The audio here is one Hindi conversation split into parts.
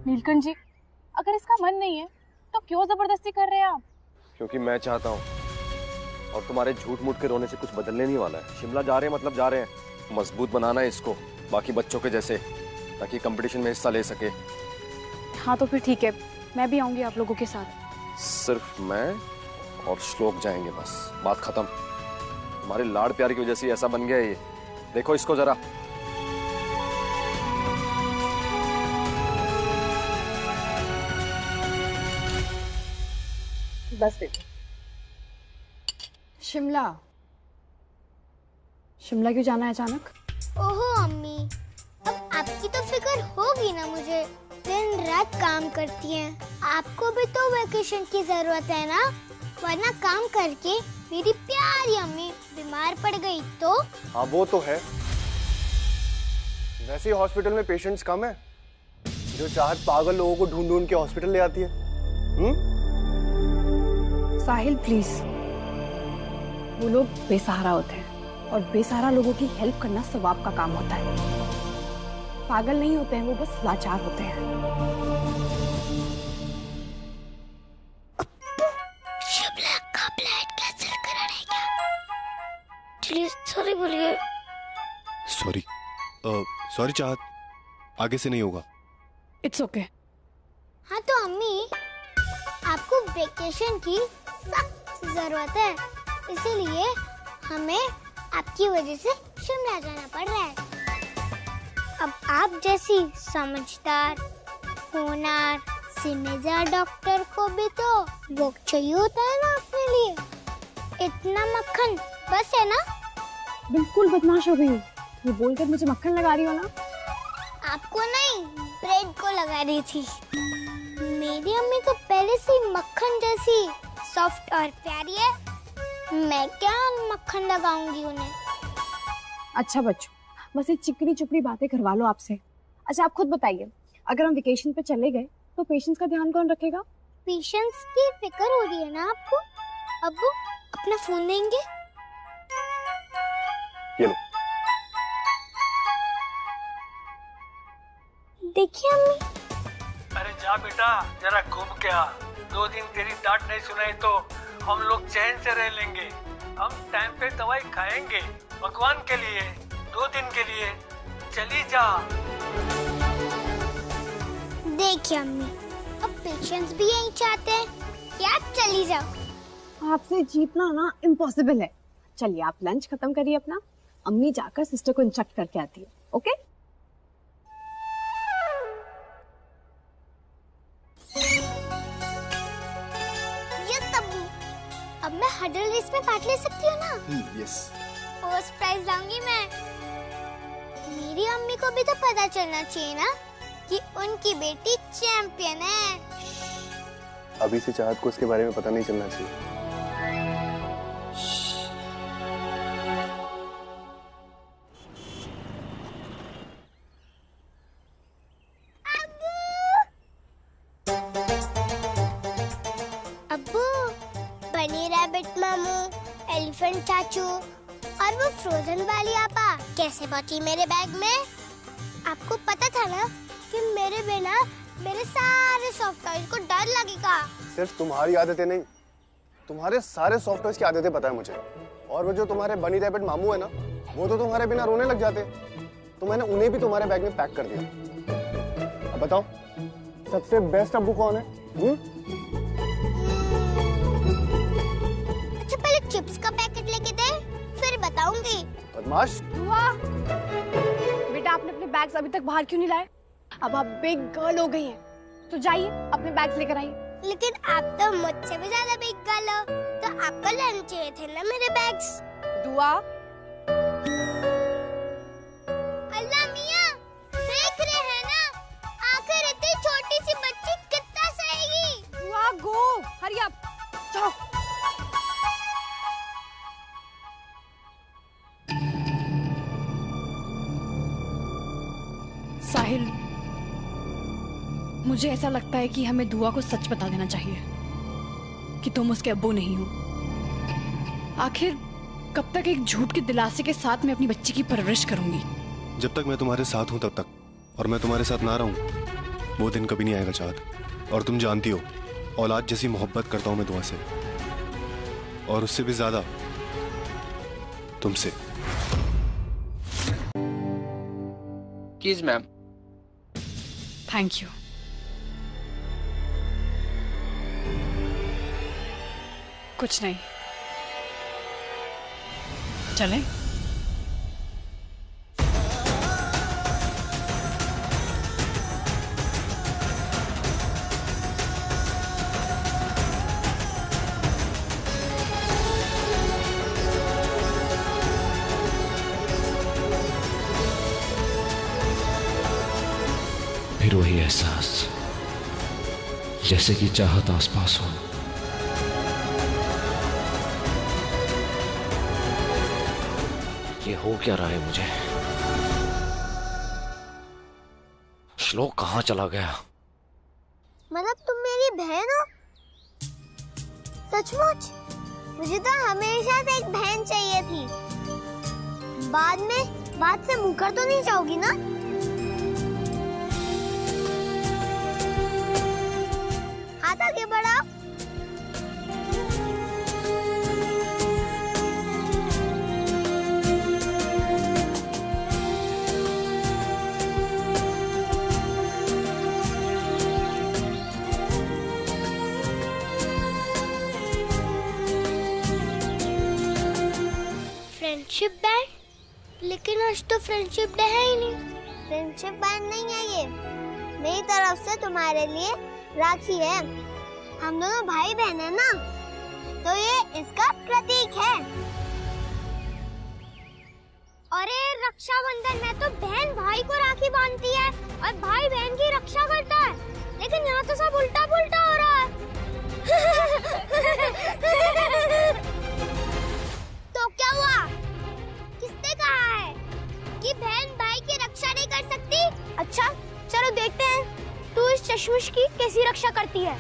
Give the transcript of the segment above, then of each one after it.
नीलकंठ जी, अगर इसका मन नहीं है तो क्यों जबरदस्ती कर रहे हैं आप? क्योंकि मैं चाहता हूँ और तुम्हारे झूठ मूठ के रोने से कुछ बदलने नहीं वाला है। शिमला जा रहे हैं मतलब जा रहे हैं। मजबूत बनाना है इसको बाकी बच्चों के जैसे, ताकि कंपटीशन में हिस्सा ले सके। हाँ तो फिर ठीक है, मैं भी आऊंगी आप लोगों के साथ। सिर्फ मैं और श्लोक जाएंगे, बस बात खत्म। तुम्हारे लाड़ प्यार की वजह से ऐसा बन गया है ये। देखो इसको जरा। बस देखो। शिमला शिमला क्यों जाना है अचानक? ओहो अम्मी, अब आपकी तो फिक्र होगी ना मुझे। दिन रात काम करती हैं। आपको भी तो वैकेशन की जरूरत है ना, वरना काम करके मेरी प्यारी अम्मी बीमार पड़ गई तो। हाँ वो तो है, वैसे ही हॉस्पिटल में पेशेंट्स कम है। जो चाहत पागल लोगों को ढूंढ ढूंढ के हॉस्पिटल ले आती है। साहिल प्लीज, वो लोग बेसहारा होते हैं और बेसहारा लोगों की हेल्प करना सवाब का काम होता है। पागल नहीं होते हैं वो, बस लाचार होते हैं। शिमला का ब्लड कैंसिल कराने क्या? प्लीज सॉरी बोलिए। सॉरी चाहत, आगे से नहीं होगा। It's okay. हाँ तो अम्मी, आपको वेकेशन की सख्त जरूरत है, इसीलिए हमें आपकी वजह से शिमला जाना पड़ रहा है। अब आप जैसी समझदार, होनहार, सिनेजार डॉक्टर को भी तो वो चाहिए होता है ना अपने लिए। इतना मक्खन बस है ना? बिल्कुल बदमाश हो गई हो, ये बोलकर मुझे मक्खन लगा रही हो ना? आपको नहीं, ब्रेड को लगा रही थी। मेरी अम्मी तो पहले से ही मक्खन जैसी सॉफ्ट और प्यारी है, मैं क्या मक्खन लगाऊंगी उन्हें। अच्छा बच्चों, बस ये चिकनी चुपड़ी बातें करवा लो आपसे। अच्छा आप खुद बताइए, अगर हम वेकेशन पे चले गए तो पेशेंट्स का ध्यान कौन रखेगा? पेशेंट्स की फिक्र हो रही है ना आपको? अब्बू अपना फोन देंगे? ये लो। देखिए अम्मी। अरे जा बेटा, जरा घूम के आ। 2 दिन तेरी डांट नहीं सुनाई तो हम लोग चैन से रह लेंगे। हम टाइम पे दवाई खाएंगे भगवान के लिए। 2 दिन के लिए चली जा। देखिए अम्मी, अब पेशेंट्स भी यही चाहते हैं कि आप चली जाओ। आपसे जीतना ना इम्पॉसिबल है। चलिए आप लंच खत्म करिए अपना, अम्मी जाकर सिस्टर को इंस्ट्रक्ट करके आती है। ओके? अब मैं हडल रेस में पार्ट ले सकती हूँ ना? यस। फर्स्ट प्राइज लाऊंगी मैं। मेरी अम्मी को भी तो पता चलना चाहिए ना कि उनकी बेटी चैंपियन है। अभी से चाहत को इसके बारे में पता नहीं चलना चाहिए। बनी रैबिट मामू, एलिफेंट चाचू और वो फ्रोजन वाली आपा कैसे पहुंची मेरे बैग में? आपको पता था ना कि मेरे बिना मेरे सारे सॉफ्ट टॉयज को डर लगेगा। सिर्फ तुम्हारी आदतें नहीं, तुम्हारे सारे सॉफ्ट टॉयज की आदतें पता है मुझे। और वो जो तुम्हारे बनी रैबिट मामू है ना, वो तो तुम्हारे बिना रोने लग जाते, तो मैंने उन्हें भी तुम्हारे बैग में पैक कर दिया। अब बताओ सबसे बेस्ट अब्बू कौन है? अच्छा पहले चिप्स का पैकेट लेके दे, फिर बताऊंगी। बदमाश। बेटा आपने अपने बैग्स अभी तक बाहर क्यों नहीं लाए? अब आप बिग गर्ल हो गई हैं, तो जाइए अपने बैग्स लेकर आइए। लेकिन आप तो मुझसे भी ज्यादा बिग गर्ल हो, तो आपको लेने चाहिए थे ना मेरे बैग्स। दुआ। अल्लाह मियां, देख रहे हैं ना, आखिर इतनी छोटी सी बच्ची कितना सहेगी। दुआ गो, हरी अप, जाओ। साहिल, मुझे ऐसा लगता है कि हमें दुआ को सच बता देना चाहिए कि तुम उसके अब्बू नहीं हो। आखिर कब तक एक झूठ के दिलासे के साथ मैं अपनी बच्ची की परवरिश करूंगी? जब तक मैं तुम्हारे साथ हूं तब तक, और मैं तुम्हारे साथ ना रहूं वो दिन कभी नहीं आएगा चाहत, और तुम जानती हो औलाद जैसी मोहब्बत करता हूं मैं दुआ से, और उससे भी ज्यादा तुमसे। Keys ma'am. Thank you. कुछ नहीं, चलें? फिर वही एहसास जैसे कि चाहत आसपास हो। ये हो क्या रहा है मुझे? श्लोक कहाँ चला गया? मतलब तुम मेरी बहन हो? सचमुच? मुझे तो हमेशा से एक बहन चाहिए थी। बाद में बात से मुकर तो नहीं जाओगी ना? हाथ आगे बढ़ाओ। Friendship band? लेकिन आज तो फ्रेंडशिप डे है ही नहीं। फ्रेंडशिप बैंड नहीं है ये, मेरी तरफ से तुम्हारे लिए राखी है। हम दोनों भाई बहन है ना, तो ये इसका प्रतीक है। अरे रक्षाबंधन में तो बहन भाई को राखी बांधती है और भाई बहन की रक्षा करता है, लेकिन यहाँ तो सब उल्टा पुल्टा हो रहा है। तो क्या हुआ? किसने कहा है कि बहन भाई की रक्षा नहीं कर सकती? अच्छा चलो देखते हैं तू इस चश्मिश की कैसी रक्षा करती है।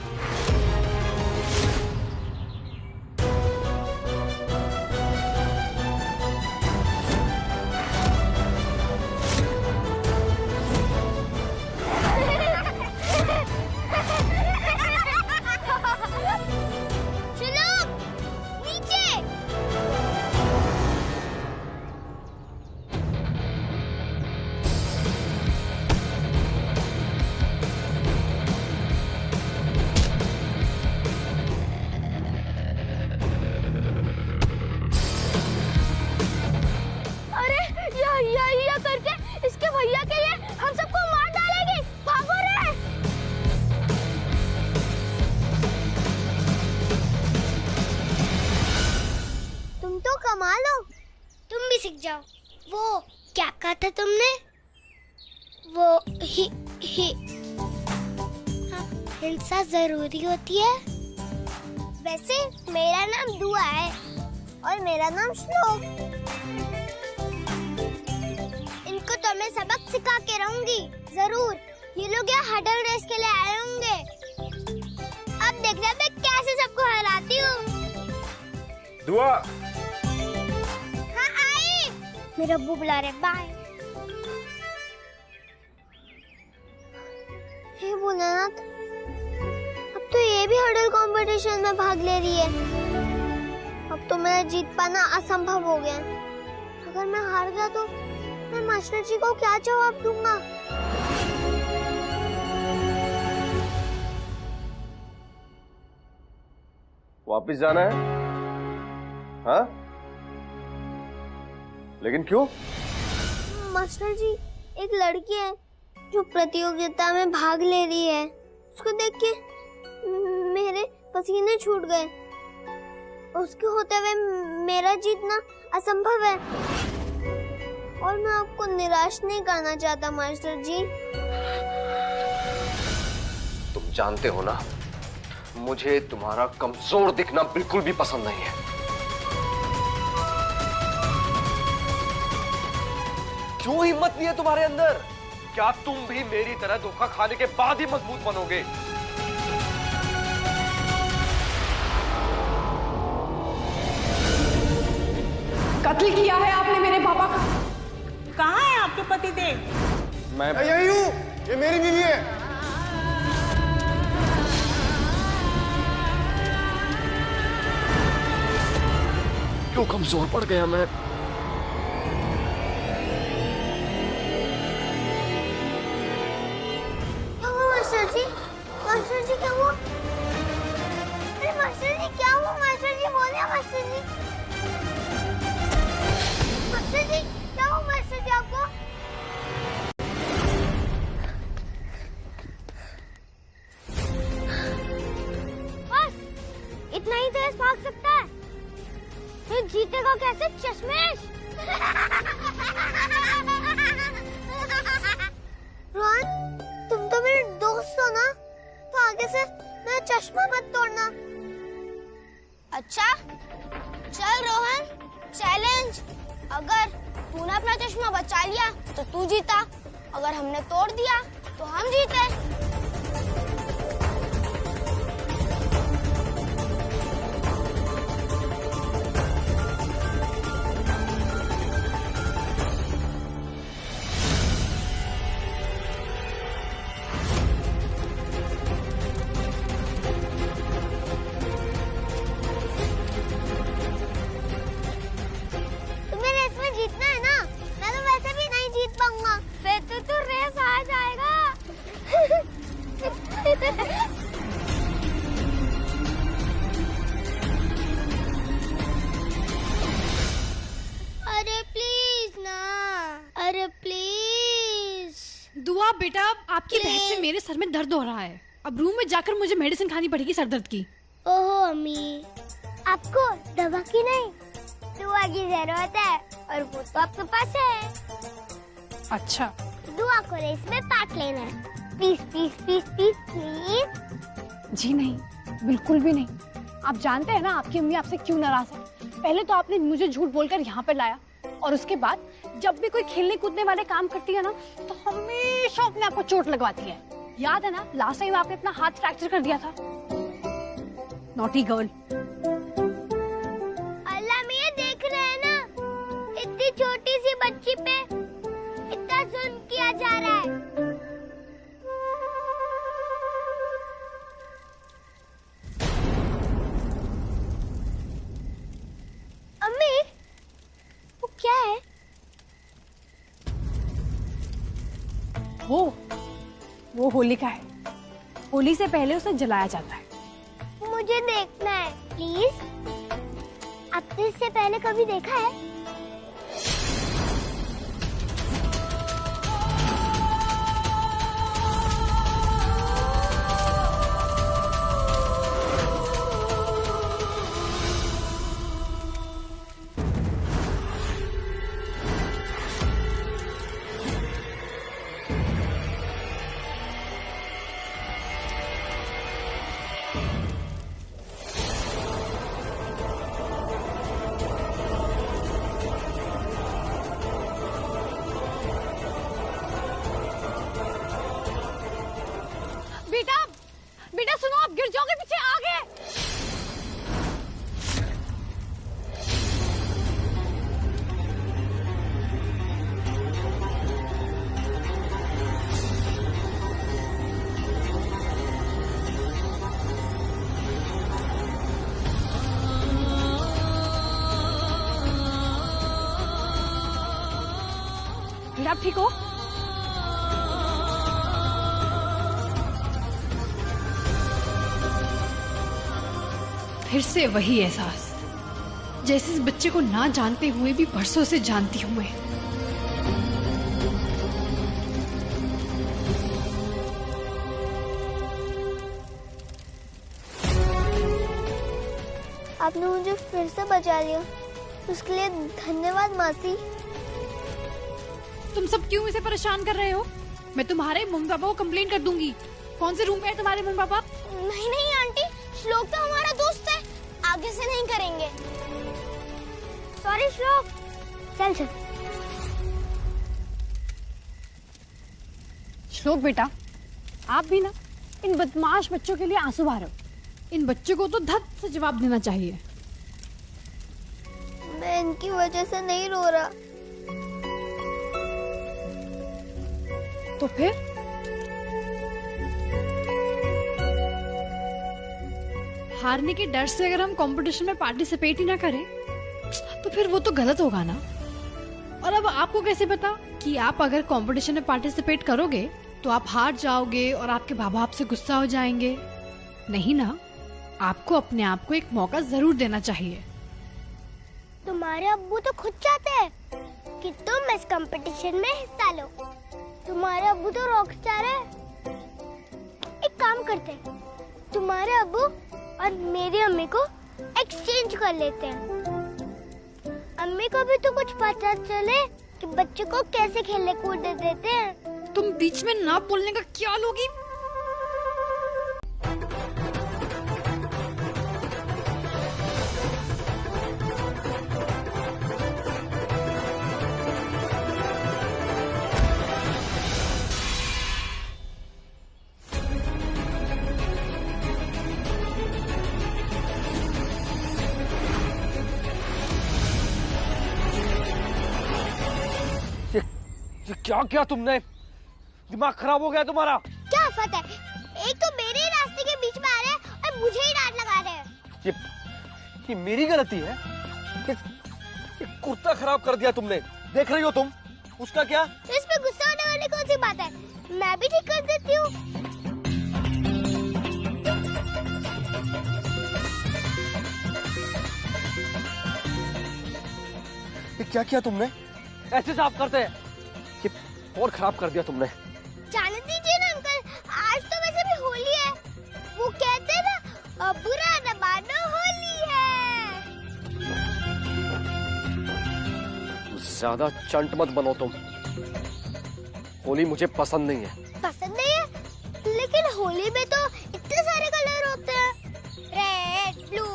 तुम भी सीख जाओ। वो क्या कहा था तुमने? वो हिंसा जरूरी होती है। वैसे मेरा नाम दुआ है और मेरा नाम श्लोक। इनको तो मैं सबक सिखा के रहूंगी जरूर। ये लोग यहाँ हडल रेस के लिए आए होंगे। अब देखना मैं कैसे सबको हराती हूँ। दुआ मेरा अब्बू बुला रहे। बाय। हे भोलेनाथ, अब तो ये भी हडल कंपटीशन में भाग ले रही है। अब तो मेरा जीत पाना असंभव हो गया। अगर मैं हार गया तो मैं मास्टर जी को क्या जवाब दूंगा? वापिस जाना है? हाँ? लेकिन क्यों? मास्टर जी, एक लड़की है जो प्रतियोगिता में भाग ले रही है। उसको देख के मेरे पसीने छूट गए। उसके होते हुए मेरा जीतना असंभव है। और मैं आपको निराश नहीं करना चाहता मास्टर जी। तुम जानते हो ना, मुझे तुम्हारा कमजोर दिखना बिल्कुल भी पसंद नहीं है। क्यों हिम्मत नहीं है तुम्हारे अंदर? क्या तुम भी मेरी तरह धोखा खाने के बाद ही मजबूत बनोगे? कत्ल किया है आपने मेरे पापा का। कहाँ है आपके पति देव? मैं यही हूँ, ये मेरी बीवी है। तो कमजोर पड़ गया मैं। क्या हुआ मास्टर जी? मास्टर जी क्या हुआ? अरे मास्टर जी क्या हुआ? मास्टर जी बोलिए मास्टर जी। मास्टर जी क्या हुआ मास्टर जी आपको? बस इतना ही तेज भाग सकता है, फिर जीतेगा कैसे चश्मेश? रोहन, तुम तो मेरे दोस्त हो ना, तो आगे से मेरा चश्मा मत तोड़ना। अच्छा चल रोहन, चैलेंज। अगर तूने अपना चश्मा बचा लिया तो तू जीता, अगर हमने तोड़ दिया तो हम जीते। तुम्हें रेस में जीतना है ना, मैं तो वैसे भी नहीं जीत पाऊंगा, फिर तो तू रेस हार जाएगा। अरे प्लीज ना, अरे प्लीज। दुआ बेटा, आपकी बहस से मेरे सर में दर्द हो रहा है। अब रूम में जाकर मुझे मेडिसिन खानी पड़ेगी सर दर्द की। ओहो अम्मी, आपको दवा की नहीं दुआ की जरूरत है, और वो तो आपके पास है। अच्छा, दुआ को रेस में पार्ट लेना है। Please please please please please. जी नहीं, बिल्कुल भी नहीं। आप जानते हैं ना आपकी अम्मी आपसे क्यों नाराज है। पहले तो आपने मुझे झूठ बोलकर यहाँ पर लाया, और उसके बाद जब भी कोई खेलने कूदने वाले काम करती है ना, तो हमेशा अपने आप को चोट लगवाती है। याद है ना, लास्ट टाइम आपने अपना हाथ फ्रैक्चर कर दिया था। Naughty girl. अल्लाह मियां देख रहे हैं ना, इतनी छोटी सी बच्ची पे इतना जुल्म किया जा रहा है। अम्मी, वो क्या है? वो होलिका है। होली से पहले उसे जलाया जाता है। मुझे देखना है प्लीज। आपने इससे पहले कभी देखा है? बेटा सुनो, आप गिर जाओगे, पीछे आगे। बेटा आप ठीक हो? फिर से वही एहसास, जैसे इस बच्चे को ना जानते हुए भी बरसों से जानती हूँ मैं। आपने मुझे फिर से बचा लिया, उसके लिए धन्यवाद मासी। तुम सब क्यों इसे परेशान कर रहे हो? मैं तुम्हारे मम्मी पापा को कंप्लेन कर दूंगी। कौन से रूम में है तुम्हारे मम्मी पापा? नहीं नहीं आंटी, श्लोक तो हमारा दोस्त है, आगे से नहीं करेंगे। सॉरी श्लोक, चल चल। श्लोक बेटा, आप भी ना इन बदमाश बच्चों के लिए आंसू बहा रहे हो। इन बच्चों को तो धत से जवाब देना चाहिए। मैं इनकी वजह से नहीं रो रहा। तो फिर? हारने के डर से अगर हम कंपटीशन में पार्टिसिपेट ही ना करें तो फिर वो तो गलत होगा ना। और अब आपको कैसे पता कि आप अगर कंपटीशन में पार्टिसिपेट करोगे तो आप हार जाओगे और आपके बाबा आपसे गुस्सा हो जाएंगे? नहीं ना, आपको अपने आप को एक मौका जरूर देना चाहिए। तुम्हारे अब्बू तो खुद चाहते हैं कि तुम इस कंपटीशन में हिस्सा लो। तुम्हारे अब्बू तो रॉकस्टार है। एक काम करते हैं, तुम्हारे अब्बू और मेरी अम्मी को एक्सचेंज कर लेते हैं। अम्मी को भी तो कुछ पता चले कि बच्चे को कैसे खेलने कूदने देते हैं। तुम बीच में ना बोलने का क्या लोगी? ये क्या किया तुमने? दिमाग खराब हो गया तुम्हारा? क्या आफत है? एक तो मेरे ही रास्ते के बीच में आ रहे हैं और मुझे ही डांट लगा रहे हैं। ये मेरी गलती है? ये कुर्ता खराब कर दिया तुमने। देख रही हो तुम? उसका क्या? इसमें गुस्सा होने वाली कौन सी बात है? मैं भी ठीक कर देती हूँ। ये क्या किया तुमने? ऐसे साफ करते हैं? ये और खराब कर दिया तुमने। जाने दीजिए ना अंकल, आज तो वैसे भी होली है। वो कहते हैं ना, बुरा न मानो होली है। ज्यादा चंट मत बनो तुम। होली मुझे पसंद नहीं है। पसंद नहीं है? लेकिन होली में तो इतने सारे कलर होते हैं, रेड, ब्लू,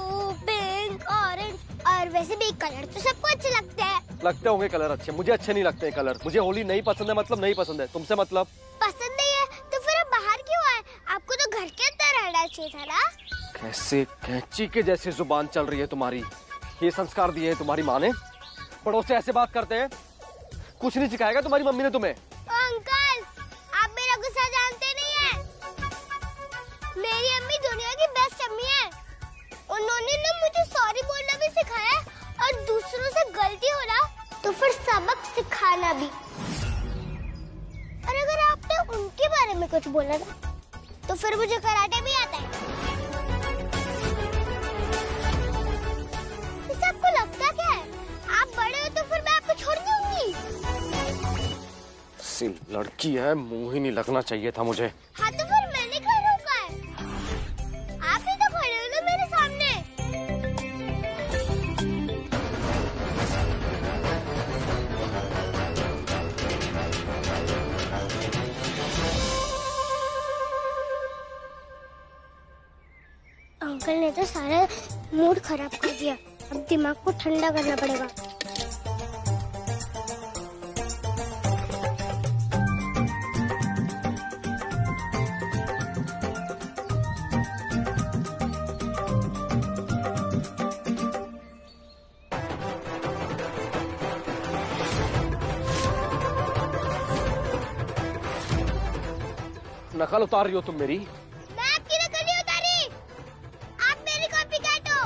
पिंक, ऑरेंज, और वैसे भी कलर तो सबको अच्छे लगते हैं। लगते होंगे कलर अच्छे, मुझे अच्छे नहीं लगते कलर। मुझे होली नहीं पसंद है, मतलब नहीं पसंद है। तुमसे मतलब? पसंद नहीं है तो फिर आप बाहर क्यों आए? आपको तो घर के अंदर रहना चाहिए था ना। कैसे कैंची के जैसे जुबान चल रही है तुम्हारी। ये संस्कार दिए हैं तुम्हारी माँ ने? बड़ों से ऐसे बात करते हैं? कुछ नहीं सिखाएगा तुम्हारी मम्मी ने तुम्हें? अंकल, आप मेरा गुस्सा जानते नहीं हैं। मेरी अम्मी दुनिया की बेस्ट अम्मी है। उन्होंने ना मुझे सॉरी बोलना भी सिखाया और दूसरों से गलती हो ना तो फिर सबक सिखाना भी। और अगर आपने उनके बारे में कुछ बोला ना तो फिर मुझे कराटे भी आता है। इसे आपको लगता क्या है? आप बड़े हो तो फिर मैं आपको छोड़ दूंगी। सी लड़की है, मुंह ही नहीं लगना चाहिए था मुझे। हाँ तो फिर मैंने क्या रोका है? आप ही तो खड़े हो ना मेरे सामने। अंकल ने तो सारा मूड खराब कर दिया। अब दिमाग को ठंडा करना पड़ेगा। नकल उतार रही हो तुम मेरी? मैं आपकी नकल नहीं उतारी। आप मेरी कॉपी काटो।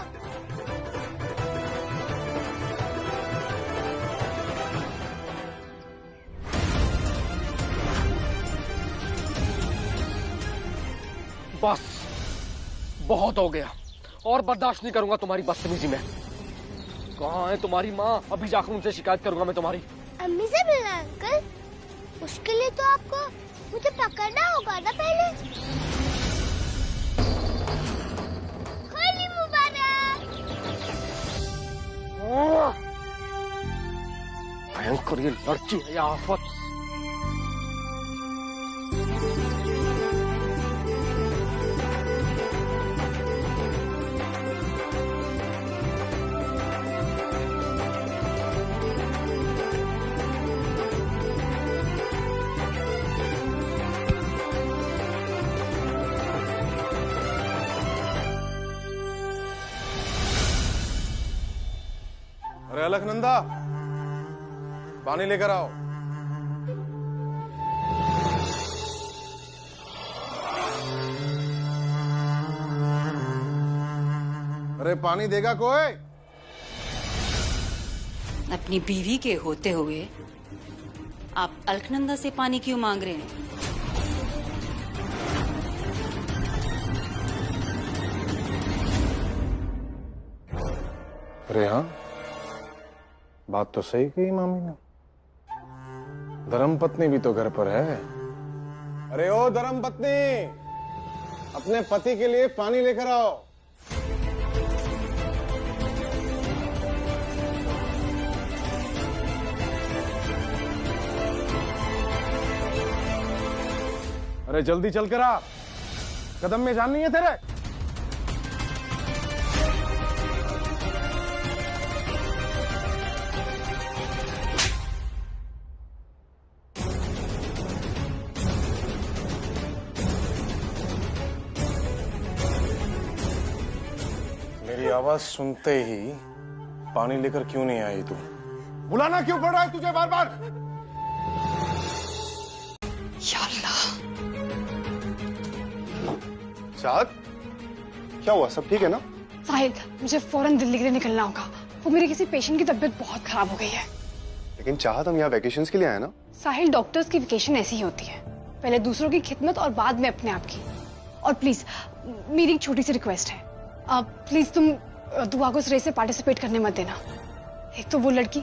बस बहुत हो गया, और बर्दाश्त नहीं करूंगा तुम्हारी बदतमीजी में। कहाँ है तुम्हारी माँ? अभी जाकर उनसे शिकायत करूंगा मैं तुम्हारी। अम्मी से मिलना अंकल? उसके लिए तो आपको मुझे पकड़ना होगा ना पहले। होली मुबारक। भयंकर ये लड़की है या आफत। अरे अलकनंदा, पानी लेकर आओ। अरे पानी देगा कोई? अपनी बीवी के होते हुए आप अलकनंदा से पानी क्यों मांग रहे हैं? अरे हाँ, बात तो सही कही मामी ने। धर्मपत्नी भी तो घर पर है। अरे ओ धर्मपत्नी, अपने पति के लिए पानी लेकर आओ। अरे जल्दी चल कर आ, कदम में जान नहीं है तेरे। मेरी आवाज सुनते ही पानी लेकर क्यों नहीं आई तू? बुलाना क्यों पड़ रहा है तुझे बार बार? या अल्लाह। चाँद, क्या हुआ? सब ठीक है ना? साहिल, मुझे फौरन दिल्ली के लिए निकलना होगा। वो मेरे किसी पेशेंट की तबीयत बहुत खराब हो गई है। लेकिन चाहत, हम यहाँ वैकेशंस के लिए आए ना? साहिल, डॉक्टर्स की वेकेशन ऐसी ही होती है, पहले दूसरों की खिदमत और बाद में अपने आप की। और प्लीज, मेरी एक छोटी सी रिक्वेस्ट है, प्लीज तुम दुआ को इस रेस से पार्टिसिपेट करने मत देना। एक तो वो लड़की,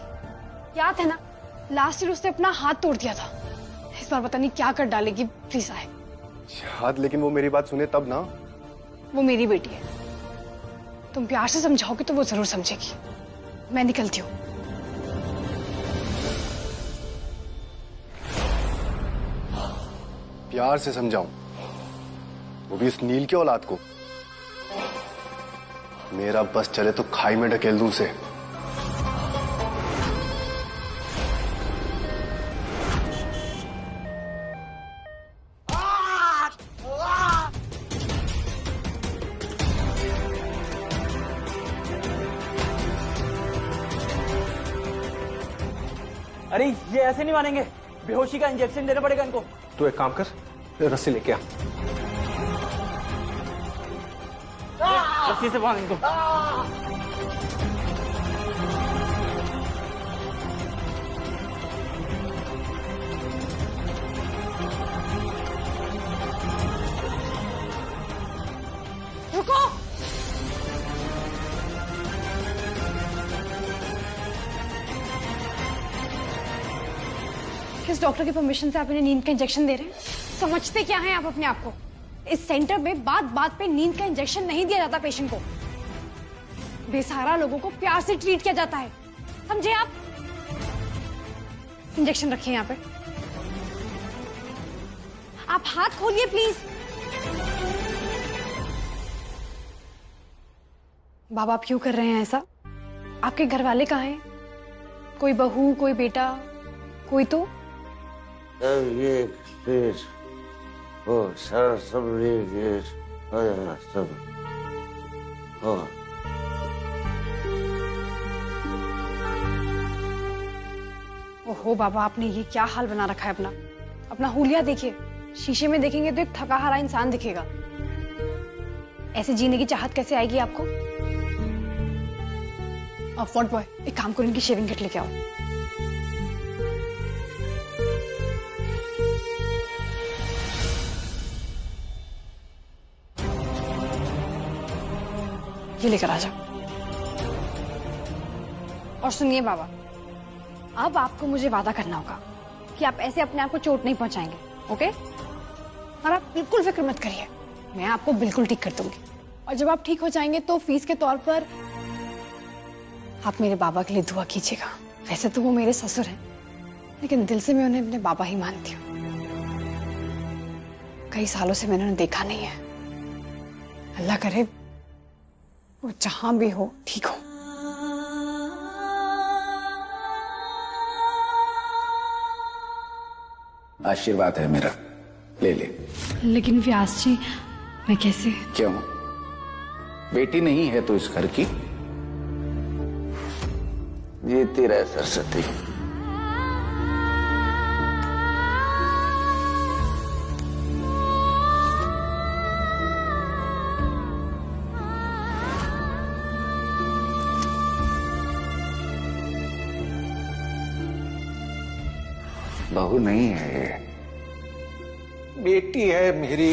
याद है ना, लास्ट ईयर उसने अपना हाथ तोड़ दिया था। इस बार पता नहीं क्या कर डालेगी। प्लीज आए। चाहत, लेकिन वो मेरी बात सुने तब ना। वो मेरी बेटी है, तुम प्यार से समझाओगे तो वो जरूर समझेगी। मैं निकलती हूँ। प्यार से समझाऊं, वो भी इस नील के औलाद को? मेरा बस चले तो खाई में ढकेल दूं उसे। अरे ये ऐसे नहीं मानेंगे, बेहोशी का इंजेक्शन देना पड़ेगा इनको। तू एक काम कर, रस्सी लेके आ। रस्सी से बांध इनको। रुको। किस डॉक्टर की परमिशन से आप इन्हें नींद का इंजेक्शन दे रहे हैं? समझते क्या हैं आप अपने आप को? इस सेंटर में बात बात पे नींद का इंजेक्शन नहीं दिया जाता पेशेंट को। बेसहारा लोगों को प्यार से ट्रीट किया जाता है, समझे आप? इंजेक्शन रखिए यहाँ पे। आप हाथ खोलिए प्लीज। बाबा, आप क्यों कर रहे हैं ऐसा? आपके घर वाले कहाँ हैं? कोई बहू, कोई बेटा, कोई तो? ये वो सारा सब सब हाँ। ओहो बाबा, आपने ये क्या हाल बना रखा है अपना। अपना हुलिया देखिए, शीशे में देखेंगे तो एक थका हारा इंसान दिखेगा। ऐसे जीने की चाहत कैसे आएगी आपको? अब वॉर्ड बॉय, एक काम करो, इनकी शेविंग किट लेके आओ। ये लेकर आ जाओ। और सुनिए बाबा, अब आपको मुझे वादा करना होगा कि आप ऐसे अपने आप को चोट नहीं पहुंचाएंगे, ओके? और आप बिल्कुल फिक्र मत करिए, मैं आपको बिल्कुल ठीक कर दूंगी। और जब आप ठीक हो जाएंगे तो फीस के तौर पर आप मेरे बाबा के लिए दुआ कीजिएगा। वैसे तो वो मेरे ससुर हैं, लेकिन दिल से मैं उन्हें अपने बाबा ही मानती हूँ। कई सालों से मैंने उन्हें देखा नहीं है। अल्लाह करे वो जहां भी हो ठीक हो। आशीर्वाद है मेरा, ले ले। लेकिन व्यास जी, मैं कैसे? क्यों? बेटी नहीं है तो इस घर की? ये तेरा सरस्वती। बहू नहीं है ये, बेटी है मेरी।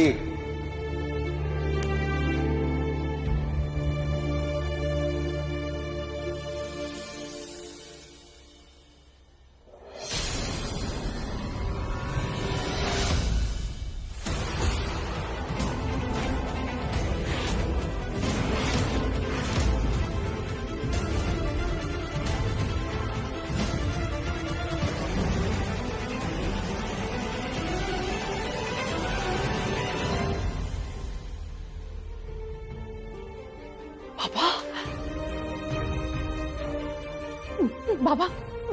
बाबा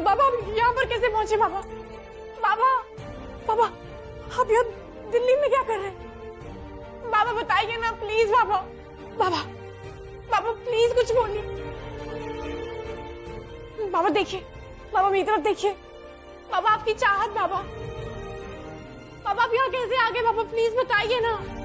बाबा आप यहाँ पर कैसे पहुंचे बाबा? बाबा बाबा आप यहाँ दिल्ली में क्या कर रहे हैं? बाबा बताइए ना please Baba. Baba Baba please कुछ बोलिए। बाबा देखिए, बाबा मेरी तरफ देखिए। बाबा आपकी चाहत बाबा। बाबा आप यहाँ कैसे आ गए बाबा? प्लीज बताइए ना।